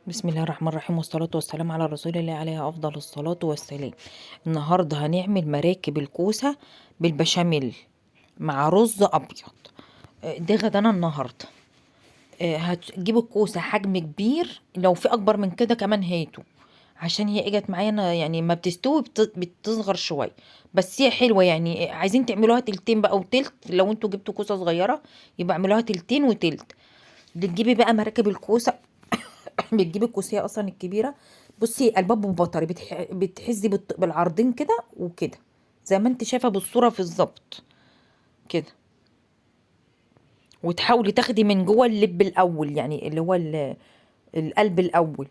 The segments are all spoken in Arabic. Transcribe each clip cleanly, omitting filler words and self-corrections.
بسم الله الرحمن الرحيم والصلاة والسلام على رسول الله عليه أفضل الصلاة والسلام. النهاردة هنعمل مراكب الكوسة بالبشاميل مع رز أبيض. ده غدانا النهاردة. هتجيبوا الكوسة حجم كبير، لو في أكبر من كده كمان هاتوا، عشان هي اجت معايا أنا يعني ما بتستوي بتصغر شوية، بس هي حلوة. يعني عايزين تعملوها تلتين بقى وتلت، لو انتوا جبتوا كوسة صغيرة يبقى اعملوها تلتين وتلت. بتجيبي بقى مراكب الكوسة بتجيبي الكوسيه اصلا الكبيره. بصي قلبها بطري، بتحزي بالعرضين كده وكده، زي ما انت شايفه بالصوره في الظبط كده. وتحاولي تاخدي من جوه اللب الاول، يعني اللي هو القلب الاول.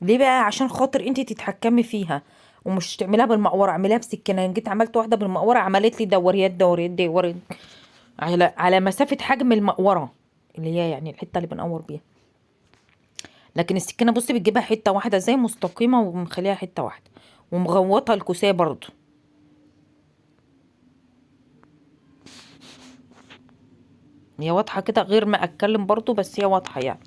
ليه بقى؟ عشان خاطر انت تتحكمي فيها، ومش تعمليها بالمقوره، اعمليها بسكينه. انا جيت عملت واحده بالمقوره عملت لي دوريات دوريات دوريات على مسافه حجم المقوره، اللي هي يعني الحته اللي بنقور بيها. لكن السكينه بصي بتجيبها حته واحده زي مستقيمه ومخليها حته واحده، ومغوطه الكوسيه برضو. هي واضحه كده غير ما اتكلم برضو، بس هي واضحه يعني.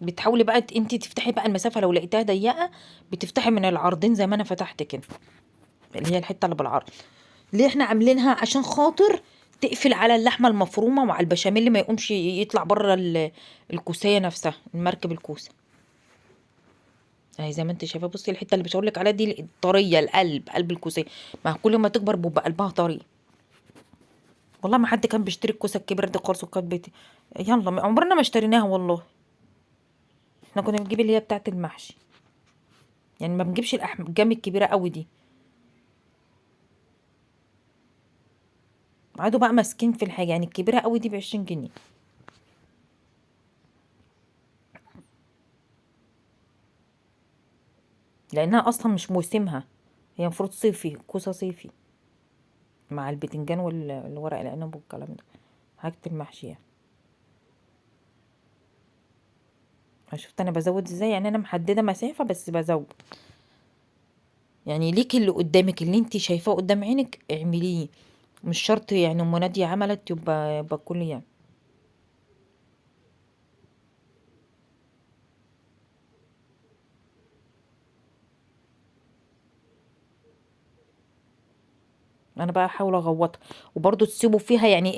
بتحاولي بقى انت تفتحي بقى المسافه، لو لقيتها ضيقه بتفتحي من العرضين زي ما انا فتحت كده، اللي هي الحته اللي بالعرض. ليه احنا عاملينها؟ عشان خاطر تقفل على اللحمه المفرومه وعلى البشاميل، اللي ما يقومش يطلع بره الكوسيه نفسها، المركب الكوسه. اهي زي ما انت شايفه، بصي الحته اللي بشاور لك عليها دي الطريه، قلب الكوسيه. مع كل ما تكبر بيبقى قلبها طري. والله ما حد كان بيشتري الكوسه الكبيره دي خالص، وكانت يلا عمرنا ما اشتريناها والله. احنا كنا بنجيب اللي هي بتاعه المحشي، يعني ما بنجيبش الاحجام الكبيره قوي دي. قعدوا بقى ماسكين في الحاجه، يعني الكبيره قوي دي ب20 جنيه. لانها اصلا مش موسمها، هي المفروض صيفي، كوسه صيفي، مع البتنجان والورق العنب والكلام ده، حاجه المحشي يعني. شفت انا بزود ازاي؟ يعني انا محدده مسافه بس بزود. يعني ليكي اللي قدامك، اللي انت شايفاه قدام عينك اعمليه، مش شرط يعني ام ناديه عملت يبقى الكل يعني. انا بقى احاول اغوطها، وبرضه تسيبوا فيها يعني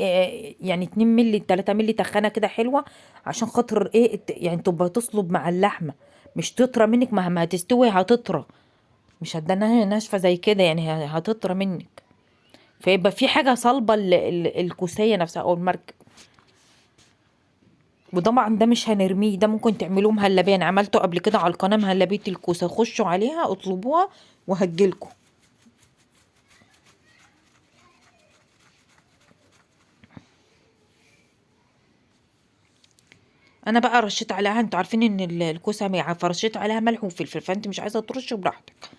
يعني 2 مللي 3 مللي تخانه كده حلوه، عشان خاطر ايه يعني تبقى تصلب مع اللحمه، مش تطرى منك. مهما هتستوي هتطرى، مش هتدنها ناشفه زي كده، يعني هتطرى منك. فيبقى في حاجه صلبه الكوسيه نفسها او المركب. وطبعا ده مش هنرميه، ده ممكن تعملوه مهلبيه. انا عملته قبل كده على القناه مهلبيه الكوسه، خشوا عليها اطلبوها وهتجيلكم. انا بقى رشيت عليها، انتوا عارفين ان الكوسه فرشيت عليها ملح وفلفل، فانت مش عايزه ترش براحتك.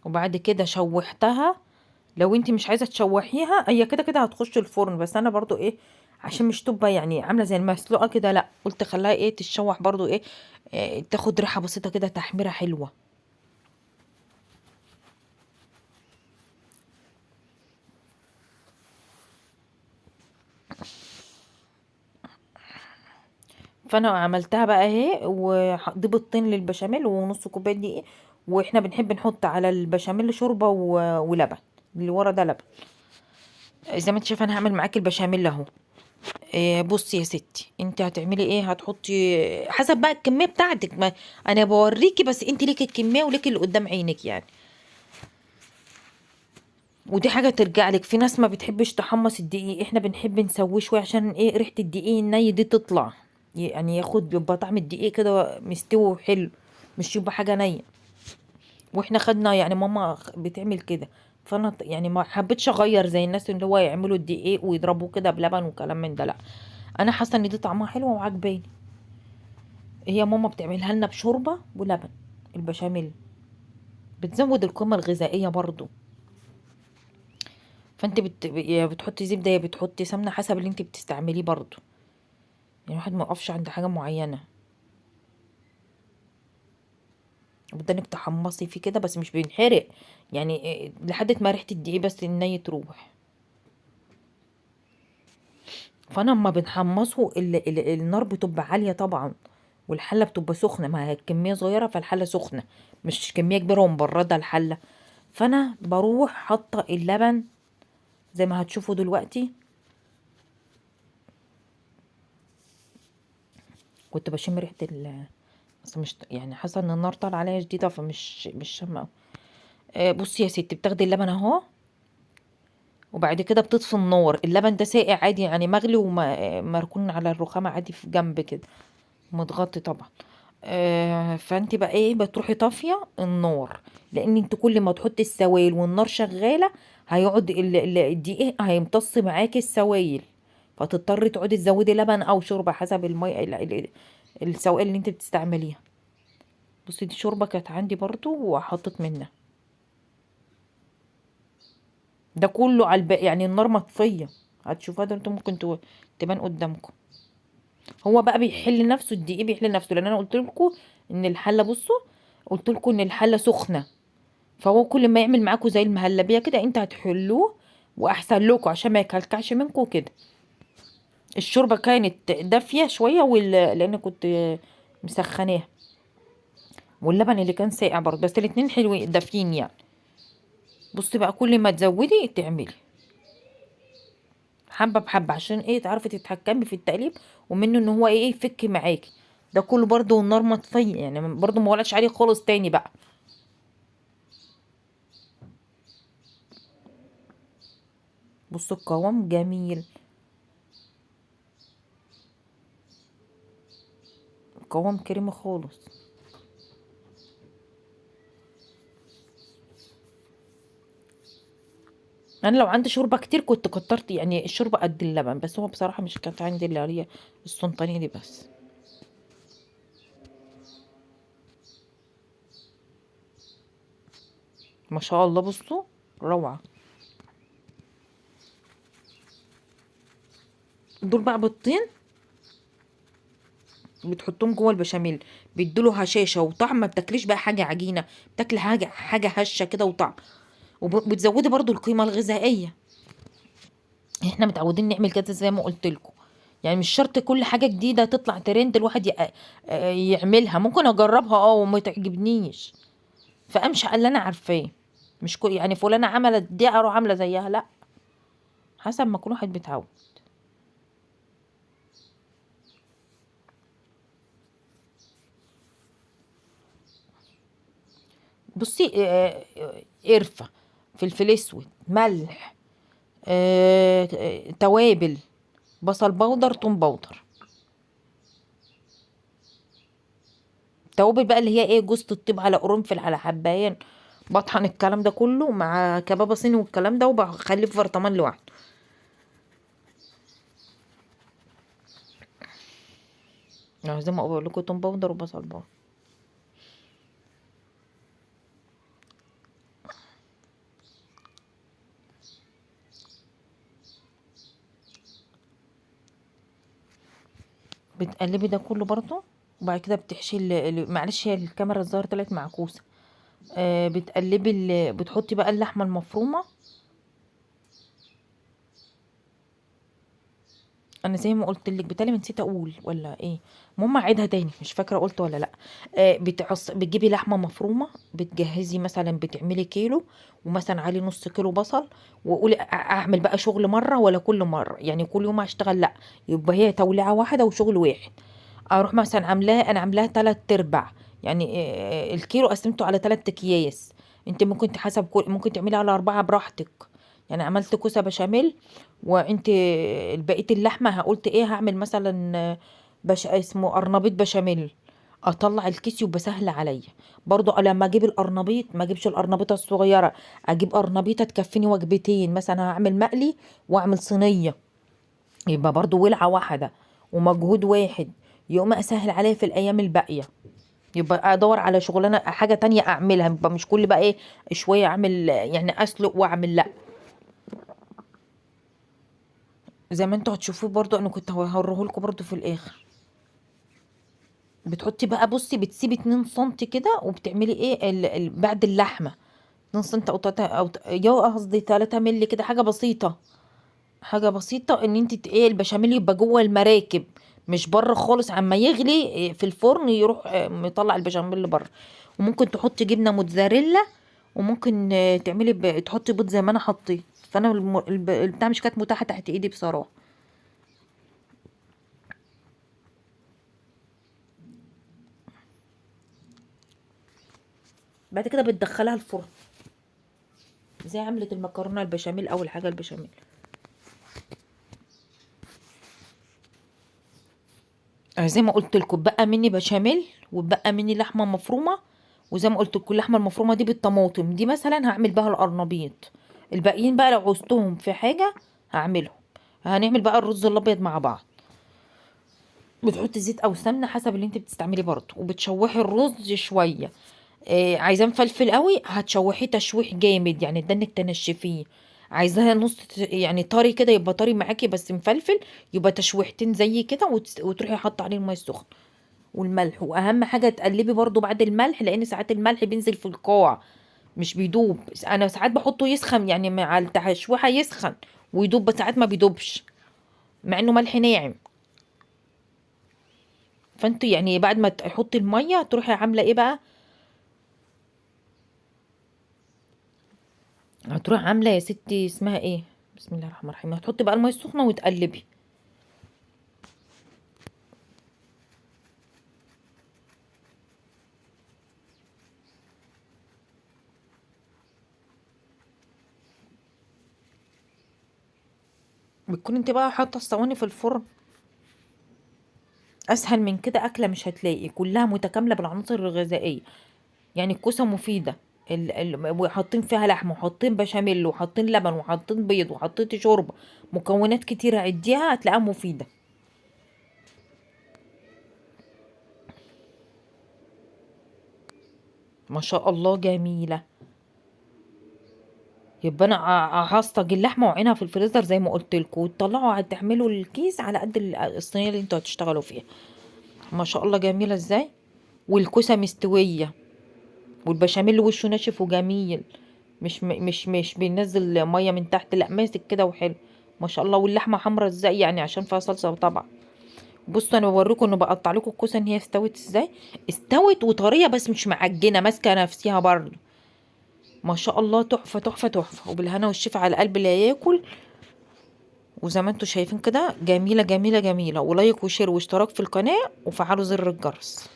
وبعد كده شوحتها. لو انت مش عايزه تشوحيها، هي كده كده هتخش الفرن، بس انا برضو ايه، عشان مش تبقى يعني عامله زي المسلوقه كده، لا قلت خليها ايه تتشوح برضو ايه, تاخد ريحه بسيطه كده، تحميره حلوه. فانا عملتها بقى اهي، ودي بيضتين للبشاميل ونص كوبايه دقيق. واحنا بنحب نحط على البشاميل شوربه ولبن. اللي ورا ده لبن. زي ما انت شايفه انا هعمل معاكي البشاميل اهو. بصي يا ستي، انت هتعملي ايه؟ هتحطي حسب بقى الكميه بتاعتك. ما انا بوريكي، بس انت ليكي الكميه وليكي اللي قدام عينك يعني. ودي حاجه ترجع لك. في ناس ما بتحبش تحمص الدقيق، احنا بنحب نسويه شويه عشان ايه، ريحه الدقيق الني دي تطلع، يعني ياخد، يبقى طعم الدقيق كده مستوي وحلو. مش يبقى حاجه نيه. واحنا خدنا يعني ماما بتعمل كده، فانا يعني ما حبيتش اغير زي الناس اللي هو يعملوا الدقيق ويضربوه كده بلبن وكلام من ده، لا. انا حاسه ان دي طعمها حلو وعجباني. هي ماما بتعملها لنا بشوربه ولبن. البشاميل بتزود القيمه الغذائيه برضو. فانت يا بتحطي زبده يا بتحطي سمنه حسب اللي انت بتستعمليه برضو. يعني الواحد ما يقفش عند حاجه معينه. بدك تحمصي فيه كده بس مش بينحرق. يعني لحد ما ريحه الدقيق بس الني تروح. فانا اما بنحمصه النار بتبقى عاليه طبعا، والحله بتبقى سخنه، ما هي كميه صغيره فالحله سخنه، مش كميه كبيره ومبرده الحله. فانا بروح حاطه اللبن زي ما هتشوفوا دلوقتي. كنت بشم ريحه بس مش يعني حاسه ان النار طالعه عليا جديده، فمش شامه. بصي يا ستي، بتاخدي اللبن اهو، وبعد كده بتطفي النار. اللبن ده ساقع عادي يعني مغلي ومركون على الرخامه عادي في جنب كده، متغطي طبعا. فانت بقى ايه، بتروحي طافيه النار، لان انت كل ما تحطي السوائل والنار شغاله هيقعد الدقيق هيمتص معاكي السوائل، فتضطري تقعدي تزودي لبن او شوربه حسب المي السوائل اللي انت بتستعمليها. بصي دي شوربه كانت عندي برضو وحطت منها. ده كله على يعني النار مطفيه. هتشوفوها ده انتم ممكن تبان قدامكم. هو بقى بيحل نفسه، الدقيق بيحل نفسه، لان انا قلت لكم ان الحله، بصوا قلت لكم ان الحله سخنه، فهو كل ما يعمل معاكم زي المهلبيه كده انت هتحلوه واحسن لكم عشان ما يكلكعش منكم كده. الشوربه كانت دافيه شويه لان كنت مسخناها، واللبن اللي كان ساقع برضه، بس الاتنين حلوين دافيين يعني. بصي بقى كل ما تزودي تعملي حبه بحبه عشان ايه تعرفي تتحكمي في التقليب، ومنه ان هو ايه يفك معاكي. ده كله برضه والنار مطفيه يعني برضه ما ولعش عليه خالص تاني بقى. بصوا القوام جميل، قوام كريمي خالص. انا لو عندي شوربه كتير كنت كترت يعني الشوربه قد اللبن، بس هو بصراحه مش كانت عندي اللي هي السلطانيه دي بس. ما شاء الله بصوا، روعه. دول بقى بالطين بتحطهم جوه البشاميل، بيدوله هشاشه وطعم، ما بتاكليش بقى حاجه عجينه، بتاكلي حاجه هشه كده وطعم، وبتزودي برضو القيمه الغذائيه. احنا متعودين نعمل كده زي ما قلت لكم. يعني مش شرط كل حاجه جديده تطلع ترند الواحد يعملها. ممكن اجربها وما تعجبنيش، فامشي على اللي انا عارفاه. مش كل يعني فلانه عملت دي اروح عامله زيها، لا، حسب ما كل واحد بيتعود. بصي قرفه، فلفل اسود، ملح، توابل، بصل بودر، توم بودر. توابل بقى اللي هي ايه، جوز الطيب على قرنفل على حبايين. بطحن الكلام ده كله مع كبابه صيني والكلام ده، وبخليه في برطمان لوحده. يعني زي ما بقول لكم توم باودر وبصل باودر. بتقلبي ده كله برضه، وبعد كده بتحشي معلش هي الكاميرا الظاهر طلعت معكوسه. بتقلبي بتحطي بقى اللحمه المفرومه. انا زي ما قلت لك بتالي نسيت اقول ولا ايه، المهم اعيدها تاني مش فاكره قلت ولا لا. بتجيبي لحمه مفرومه، بتجهزي مثلا بتعملي كيلو، ومثلا عليه نص كيلو بصل. واقولي اعمل بقى شغل مره ولا كل مره يعني كل يوم هشتغل، لا، يبقى هي توليعه واحده وشغل واحد. اروح مثلا انا عاملاها 3/4. يعني الكيلو قسمته على 3 اكياس. انت ممكن حسب ممكن تعملي على 4 براحتك. يعني عملت كوسه بشاميل، وانت بقيه اللحمه قلت ايه هعمل مثلا اسمه قرنبيط بشاميل. اطلع الكيس يبقى سهل عليا. برضو لما اجيب القرنبيط ما اجيبش القرنبيطه الصغيره، اجيب قرنبيطه تكفيني وجبتين، مثلا هعمل مقلي واعمل صينيه، يبقى برضو ولعه واحده ومجهود واحد، يقوم اسهل عليا في الايام الباقيه. يبقى ادور على شغلانه حاجه تانية اعملها، يبقى مش كل بقى ايه شويه اعمل يعني اسلق واعمل، لا. زي ما انتوا هتشوفوه برضو، انا كنت هوريهولكوا برضو في الاخر. بتحطي بقى، بصي بتسيبي 2 سنتي كده وبتعملي ايه بعد اللحمه 2 سنتي او 3 قصدي 3 مللي كده، حاجه بسيطه، حاجه بسيطه، ان انت ايه البشاميل يبقى جوه المراكب مش بره خالص، عما يغلي في الفرن يروح مطلع البشاميل بره. وممكن تحطي جبنه موتزاريلا، وممكن تعملي تحطي بيض زي ما انا حطيت. فانا البتاع مش كانت متاحه تحت ايدي بصراحه. بعد كده بتدخلها الفرن زي عملة المكرونة البشاميل. أول حاجة البشاميل، زي ما قلت لكم بقى مني بشاميل وبقى مني لحمة مفرومة. وزي ما قلت لكم اللحمة المفرومة دي بالطماطم دي مثلا هعمل بها القرنبيط. الباقيين بقى لو عوزتهم في حاجة هعملهم. هنعمل بقى الرز الأبيض مع بعض. بتحطي زيت أو سمنة حسب اللي انت بتستعملي برضه، وبتشوحي الرز شوية. عايزاه مفلفل قوي هتشوحيه تشويح جامد، يعني ده انك تنشفيه. عايزاها نص يعني طري كده، يبقى طري معاكي بس مفلفل، يبقى تشويحتين زي كده، وتروحي حاطه عليه الميه السخنه والملح. واهم حاجه تقلبي برضو بعد الملح، لان ساعات الملح بينزل في القاع مش بيدوب. انا ساعات بحطه يسخن، يعني مع التشويحه يسخن ويدوب، بس ساعات ما بيدوبش مع انه ملح ناعم. فانت يعني بعد ما تحطي الميه تروحي عامله ايه بقى، هتروح عامله يا ستي اسمها ايه، بسم الله الرحمن الرحيم، هتحطي بقى الميه السخنه وتقلبي. بتكون انت بقى حاطه الصواني في الفرن. اسهل من كده اكله مش هتلاقي، كلها متكامله بالعناصر الغذائيه. يعني الكوسه مفيده، وحاطين فيها لحم وحاطين بشاميل وحاطين لبن وحاطين بيض وحطيتي شوربه، مكونات كتيره عديها هتلاقيها مفيده. ما شاء الله جميله. يبقى انا هسطج اللحمه وعينها في الفريزر زي ما قلت لكم، وتطلعوا هتحملوا الكيس على قد الصينيه اللي انتوا هتشتغلوا فيها. ما شاء الله جميله ازاي. والكوسه مستويه، والبشاميل وشه ناشف وجميل، مش بينزل ميه من تحت، لا ماسك كده وحلو. ما شاء الله. واللحمه حمرا ازاي، يعني عشان فيها صلصه طبعا. بصوا انا بوريكم انه بقطع لكم الكوسه ان هي استوت ازاي. استوت وطريه بس مش معجنه، ماسكه نفسها برضه. ما شاء الله تحفه تحفه تحفه، وبالهنا والشفا على قلب اللي ياكل. وزي ما انتم شايفين كده جميله جميله جميله. ولايك وشير واشتراك في القناه وفعلوا زر الجرس.